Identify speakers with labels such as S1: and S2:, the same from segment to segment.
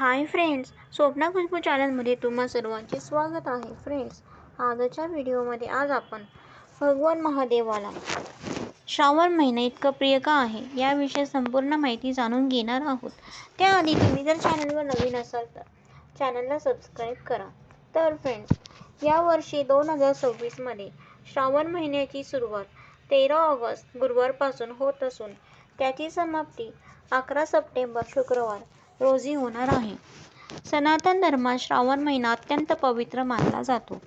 S1: Hi friends, Swapna Khushboo चॅनलमध्ये तुम्हा सर्वांचे स्वागत आहे. फ्रेंड्स, आजच्या व्हिडिओमध्ये आज आपण भगवान महादेवाला श्रावण महिना इतका प्रिय का आहे याविषयी संपूर्ण माहिती जाणून घेणार आहोत. त्याआधी तुम्ही जर चॅनलवर नवीन असाल तर चॅनलला सबस्क्राईब करा. तर फ्रेंड्स, यावर्षी 2026 मध्ये श्रावण महिन्याची सुरुवात 13 ऑगस्ट गुरुवारपासून होत असून त्याची समाप्ती 11 सप्टेंबर शुक्रवार रोजी होणार आहे. सनातन धर्मात श्रावण महिना अत्यंत पवित्र मानला जातो.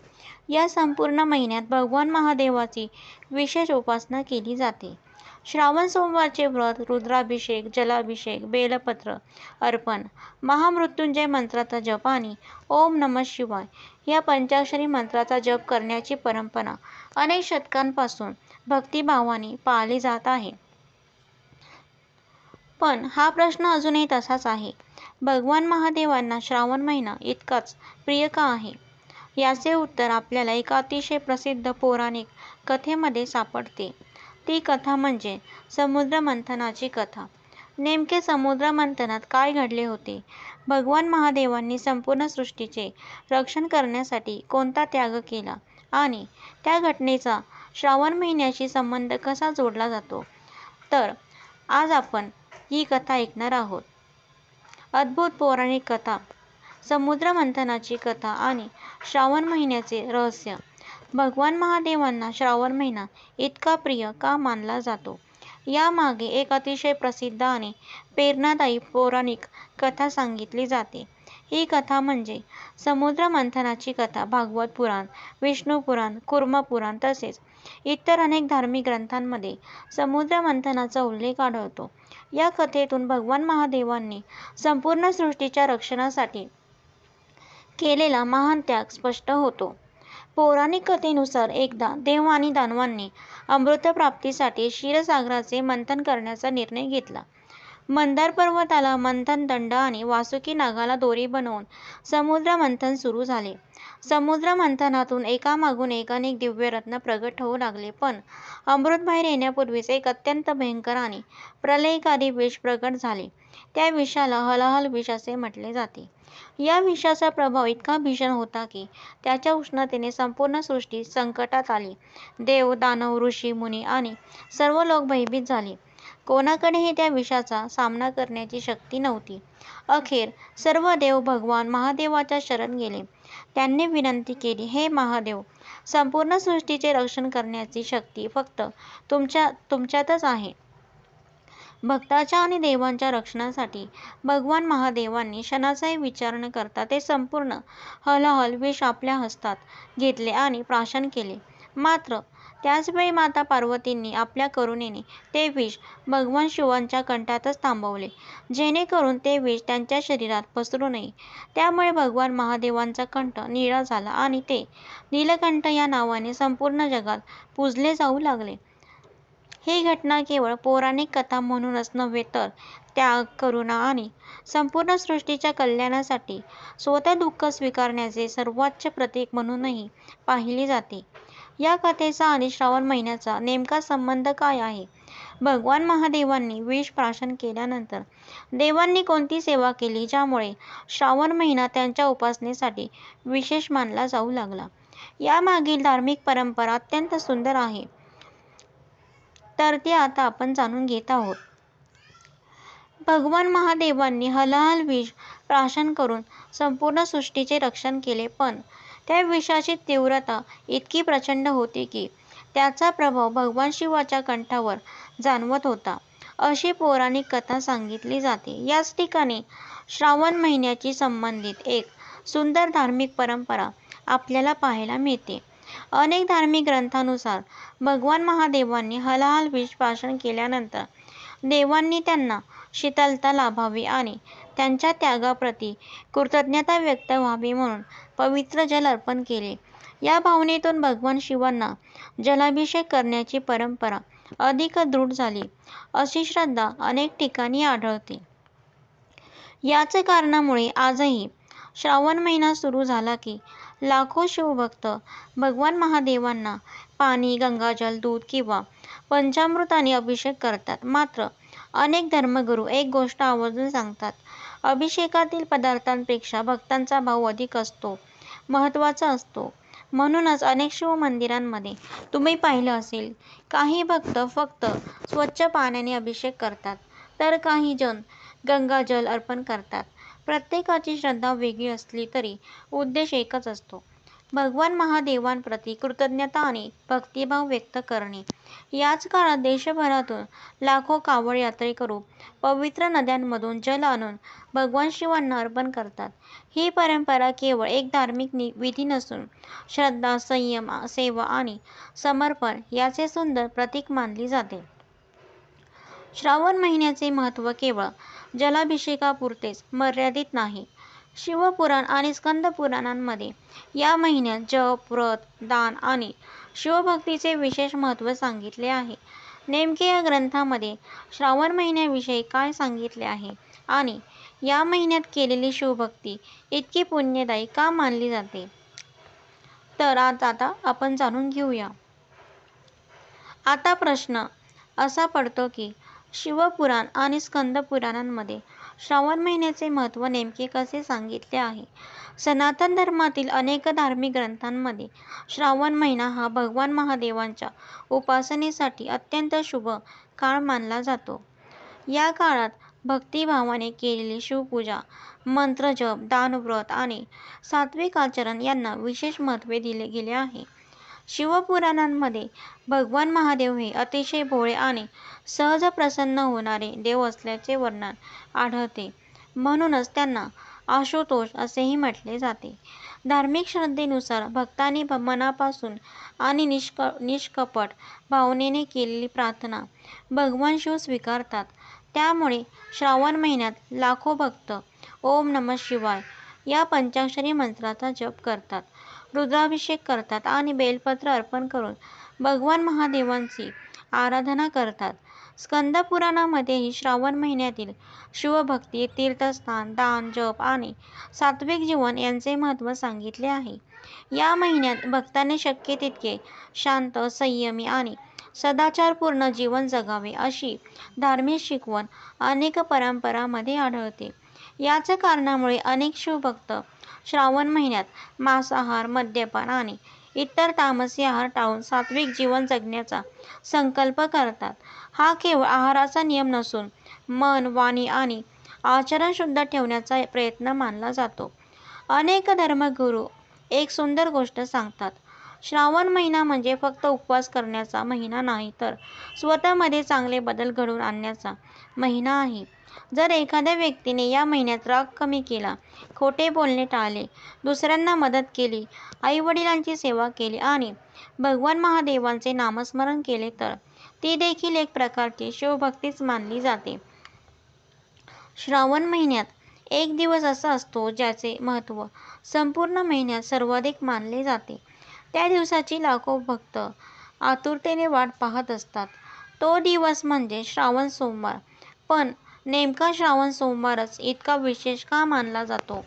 S1: या संपूर्ण महिन्यात भगवान महादेवाची विशेष उपासना केली जाते. श्रावण सोमवारचे व्रत, रुद्राभिषेक, जलाभिषेक, बेलपत्र अर्पण, महामृत्युंजय मंत्राचा जप आणि ओम नमः शिवाय या पंचाक्षरी मंत्राचा जप करण्याची परंपरा अनेक शतकांपासून भक्तिभावाने पाळली जात आहे. पण हा प्रश्न अजूनही तसाच आहे. भगवान महादेवांना श्रावण महिना इतकाच प्रिय का आहे? याचे उत्तर आपल्याला एका अतिशय प्रसिद्ध पौराणिक कथेमध्ये सापडते. ती कथा म्हणजे समुद्र मंथनाची कथा. नेमके समुद्र मंथनात काय घडले होते? भगवान महादेवांनी संपूर्ण सृष्टीचे रक्षण करण्यासाठी कोणता त्याग केला आणि त्या घटनेचा श्रावण महिन्याशी संबंध कसा जोडला जातो? तर आज आपण ही कथा ऐकणार आहोत. अद्भुत पौराणिक कथा, समुद्र मंथनाची कथा आणि श्रावण महिन्याचे रहस्य. भगवान महादेवांना श्रावण महिना इतका प्रिय का मानला जातो? यामागे एक अतिशय प्रसिद्ध आणि प्रेरणादायी पौराणिक कथा सांगितली जाते. ही कथा म्हणजे समुद्र मंथनाची कथा. भागवत पुराण, विष्णू पुराण, कूर्म पुराण तसेच इतर अनेक धार्मिक ग्रंथांमध्ये समुद्र मंथनाचा उल्लेख आढळतो. या कथेतून भगवान महादेवांनी संपूर्ण सृष्टीच्या रक्षणासाठी केलेला महान त्याग स्पष्ट होतो. पौराणिक कथेनुसार एकदा देव आणि दानवांनी अमृतप्राप्तीसाठी क्षीरसागराचे मंथन करण्याचा निर्णय घेतला. मंदार पर्वताला मंथन दंड आणि वासुकी नागाला दोरी बनवून समुद्र मंथन सुरू झाले. समुद्र मंथनातून एकामागून एक अनेक दिव्य रत्न प्रगट होऊ लागले. पण अमृत बाहेर येण्यापूर्वीच एक अत्यंत भयंकर आणि प्रलयकारी विष प्रगट झाले. त्या विषाला हलाहल विष असे म्हटले जाते. या विषाचा प्रभाव इतका भीषण होता की त्याच्या उष्णतेने संपूर्ण सृष्टी संकटात आली. देव, दानव, ऋषी, मुनी आणि सर्व लोक भयभीत झाले. कोणाकडेही त्या विषाचा सामना करण्याची शक्ती नव्हती. अखेर सर्व देव भगवान महादेवाच्या शरण गेले. त्यांनी विनंती केली, हे महादेव, संपूर्ण सृष्टीचे रक्षण करण्याची शक्ती फक्त तुमच्यातच आहे. भक्ताच्या आणि देवांच्या रक्षणासाठी भगवान महादेवांनी क्षणाचाही विचार न करता ते संपूर्ण हलाहल विष आपल्या हस्तात घेतले आणि प्राशन केले. मात्र त्याचवेळी माता पार्वतींनी आपल्या करुणेने ते विष भगवान शिवांच्या कंठातच थांबवले, जेणेकरून ते विष त्यांच्या शरीरात पसरू नये. त्यामुळे भगवान महादेवांचा कंठ निळा झाला आणि ते नीलकंठ या नावाने संपूर्ण जगात पूजले जाऊ लागले. ही घटना केवळ पौराणिक कथा म्हणूनच नव्हे तर त्याग, करुणा आणि संपूर्ण सृष्टीच्या कल्याणासाठी स्वतः दुःख स्वीकारण्याचे सर्वोच्च प्रतीक म्हणूनही पाहिली जाते. या कथेचा आणि श्रावण महिन्याचा नेमका संबंध काय आहे? भगवान महादेवांनी विष प्राशन केल्यानंतर देवांनी कोणती सेवा केली ज्यामुळे श्रावण महिना त्यांच्या उपासनेसाठी विशेष मानला जाऊ लागला? यामागील धार्मिक परंपरा अत्यंत सुंदर आहे. तर ते आता आपण जाणून घेत आहोत. भगवान महादेवांनी हलाहल विष प्राशन करून संपूर्ण सृष्टीचे रक्षण केले. पण त्या विषाची तीव्रता इतकी प्रचंड होती की त्याचा प्रभाव भगवान शिवाच्या कंठावर जाणवत होता, अशी पौराणिक कथा सांगितली जाते. याच ठिकाणी श्रावण महिन्याशी संबंधित एक सुंदर धार्मिक परंपरा आपल्याला पाहायला मिळते. अनेक धार्मिक ग्रंथांनुसार भगवान महादेवांनी हलाहल विष प्राशन केल्यानंतर देवांनी त्यांना शीतलता लाभावी आणि त्यांच्या त्यागाप्रती कृतज्ञता व्यक्त व्हावी म्हणून पवित्र जल अर्पण केले. या भावनेतून भगवान शिवांना जलाभिषेक करण्याची परंपरा अधिक दृढ झाली, अशी श्रद्धा अनेक ठिकाणी आढळते. याच कारणामुळे आजही श्रावण महिना सुरू झाला की लाखो शिवभक्त भगवान महादेवांना पाणी, गंगाजल, दूध किंवा पंचामृताने अभिषेक करतात. मात्र अनेक धर्मगुरू एक गोष्ट आवर्जून सांगतात, अभिषेकातील पदार्थांपेक्षा भक्तांचा भाव अधिक महत्त्वाचा असतो. म्हणूनच अनेक शिव मंदिरांमध्ये तुम्ही पाहिलं असेल, काही भक्त फक्त स्वच्छ पाण्याने अभिषेक करतात, तर काही जण गंगाजल अर्पण करतात. प्रत्येकाची श्रद्धा वेगळी असली तरी उद्देश एकच असतो, भगवान महादेवांप्रती कृतज्ञता आणि भक्तिभाव व्यक्त करणे. याच काळात देशभरातून लाखो कावड यात्रेकरू पवित्र नद्यांमधून जल आणून भगवान शिवांना अर्पण करतात. ही परंपरा केवळ एक धार्मिक विधी नसून श्रद्धा, संयम, सेवा आणि समर्पण याचे सुंदर प्रतीक मानली जाते. श्रावण महिन्याचे महत्त्व केवळ जलाभिषेकापुरतेच मर्यादित नाही. शिवपुराण आणि स्कंदपुराणांमध्ये या महिन्यात जप, व्रत, दान आणि शिवभक्तीचे विशेष महत्त्व सांगितले आहे. नेमके या ग्रंथामध्ये श्रावण महिन्याविषयी काय सांगितले आहे आणि या महिन्यात केलेली शिवभक्ती इतकी पुण्यदायी का मानली जाते, तर आता आपण जाणून घेऊया. आता प्रश्न असा पडतो की शिवपुराण आणि स्कंदपुराणांमध्ये श्रावण महिन्याचे महत्त्व नेमके कसे सांगितले आहे? सनातन धर्मातील अनेक धार्मिक ग्रंथांमध्ये श्रावण महिना हा भगवान महादेवांच्या उपासनेसाठी अत्यंत शुभ काळ मानला जातो. या काळात भक्तिभावाने केलेली शिवपूजा, मंत्रजप, दानव्रत आणि सात्विक आचरण यांना विशेष महत्त्व दिले गेले आहे. शिवपुराणांमध्ये भगवान महादेव हे अतिशय भोळे आणि सहज प्रसन्न होणारे देव असल्याचे वर्णन आढळते. म्हणूनच त्यांना आशुतोष असेही म्हटले जाते. धार्मिक श्रद्धेनुसार भक्तांनी मनापासून आणि निष्कपट भावनेने केलेली प्रार्थना भगवान शिव स्वीकारतात. त्यामुळे श्रावण महिन्यात लाखो भक्त ओम नमः शिवाय या पंचाक्षरी मंत्राचा जप करतात, रुद्राभिषेक करतात आणि बेलपत्र अर्पण करून भगवान महादेवांची आराधना करतात. स्कंदपुराणामध्येही श्रावण महिन्यातील शिवभक्ती, तीर्थस्नान, दान, जप आणि सात्विक जीवन यांचे महत्त्व सांगितले आहे. या महिन्यात भक्तांनी शक्य तितके शांत, संयमी आणि सदाचारपूर्ण जीवन जगावे अशी धार्मिक शिकवण अनेक परंपरांमध्ये आढळते. याच कारणामुळे अनेक शिवभक्त श्रावण महिन्यात मांसाहार, मद्यपान आणि इतर तामसी आहार टाळून सात्विक जीवन जगण्याचा संकल्प करतात. हा केवळ आहाराचा नियम नसून मन, वाणी आणि आचरण शुद्ध ठेवण्याचा प्रयत्न मानला जातो. अनेक धर्मगुरू एक सुंदर गोष्ट सांगतात, श्रावण महिना म्हणजे फक्त उपवास करण्याचा महिना नाही, तर स्वतःमध्ये चांगले बदल घडवून आणण्याचा महिना आहे. जर एखाद्या व्यक्तीने या महिन्यात राग कमी केला, खोटे बोलणे टाळले, दुसऱ्यांना मदत केली, आई-वडिलांची सेवा केली आणि भगवान महादेवांचे नामस्मरण केले, तर ती देखील एक प्रकारची शिवभक्तीच मानली जाते. श्रावण महिन्यात एक दिवस असा असतो ज्याचे महत्त्व संपूर्ण महिन्यात सर्वाधिक मानले जाते. त्या दिवसाची लाखो भक्त आतुरतेने वाट पाहत असतात. तो दिवस म्हणजे श्रावण सोमवार. पण नेमका श्रावण सोमवारच इतका विशेष का मानला जातो?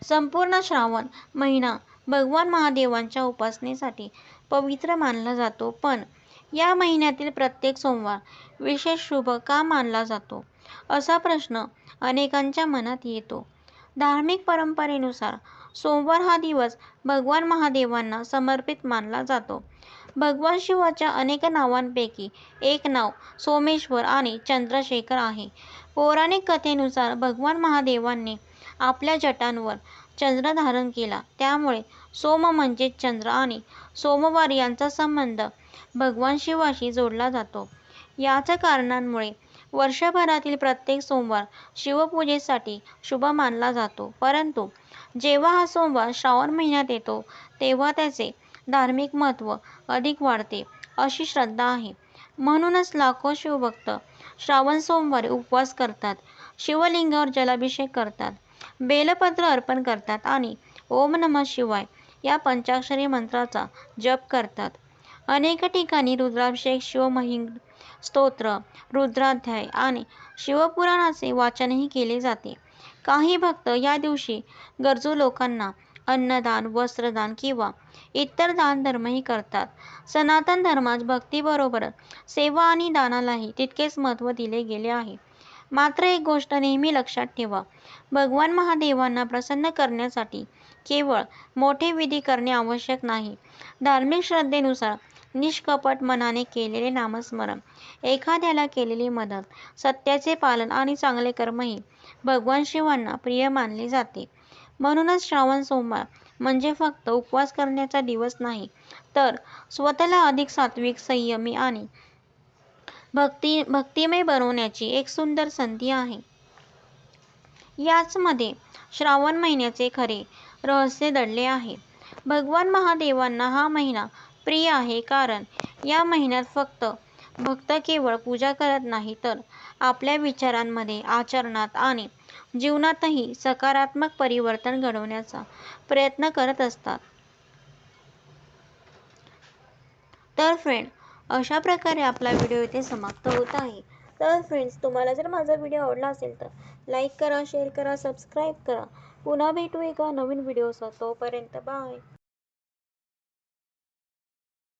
S1: संपूर्ण श्रावण महिना भगवान महादेवांच्या उपासनेसाठी पवित्र मानला जातो, पण या महिन्यातील प्रत्येक सोमवार विशेष शुभ का मानला जातो, असा प्रश्न अनेकांच्या मनात येतो. धार्मिक परंपरेनुसार सोमवार हा दिवस भगवान महादेवांना समर्पित मानला जातो. भगवान शिवाच्या अनेक नावांपैकी एक नाव सोमेश्वर आणि चंद्रशेखर आहे. पौराणिक कथेनुसार भगवान महादेवांनी आपल्या जटांवर चंद्र धारण केला, त्यामुळे सोम म्हणजेच चंद्र आणि सोमवार यांचा संबंध भगवान शिवाशी जोडला जातो. याच कारणांमुळे वर्षभरातील प्रत्येक सोमवार शिवपूजेसाठी शुभ मानला जातो. परंतु जेव्हा हा सोमवार श्रावण महिन्यात येतो, तेव्हा त्याचे धार्मिक महत्त्व अधिक वाढते अशी श्रद्धा आहे. म्हणूनच लाखो शिवभक्त श्रावण सोमवारी उपवास करतात, शिवलिंगावर जलाभिषेक करतात, बेलपत्र अर्पण करतात आणि ओम नमः शिवाय या पंचाक्षरी मंत्राचा जप करतात. अनेक ठिकाणी रुद्राभिषेक, शिवमहिम्न स्तोत्र, रुद्राध्याय आणि शिवपुराणाचे वाचनही केले जाते. काही भक्त या दिवशी गरजू लोकांना अन्नदान, वस्त्रदान किंवा इतर दानधर्मही करतात. सनातन धर्मात भक्तीबरोबरच सेवा आणि दानालाही तितकेच महत्त्व दिले गेले आहे. मात्र एक गोष्ट नेहमी लक्षात ठेवा, भगवान महादेवांना प्रसन्न करण्यासाठी केवळ मोठे विधी करणे आवश्यक नाही. धार्मिक श्रद्धेनुसार निष्कपट मनाने केलेले नामस्मरण, एखाद्याला केलेली मदत, सत्याचे पालन आणि चांगले कर्मही भगवान शिवांना प्रिय मानले जाते. म्हणूनच श्रावण सोमवार म्हणजे फक्त उपवास करण्याचा दिवस नाही, तर स्वतःला अधिक सात्विक, संयमी आणि भक्तिमय बनवण्याची एक सुंदर संधी आहे. याचमध्ये श्रावण महिन्याचे खरे रहस्य दडले आहे. भगवान महादेवांना हा महिना प्रिय आहे कारण या महिन्यात फक्त भक्त केवळ पूजा करत नाही, तर आपल्या विचारांमध्ये, आचरणात आणि जीवनातही सकारात्मक परिवर्तन घडवण्याचा प्रयत्न करत असतात. तर फ्रेंड, अशा प्रकारे आपला व्हिडिओ इथे समाप्त होत आहे. तर फ्रेंड्स, तुम्हाला जर माझा व्हिडिओ आवडला असेल तर लाईक करा, शेअर करा, सबस्क्राईब करा. पुन्हा भेटू एका नवीन व्हिडिओसह. तोपर्यंत बाय.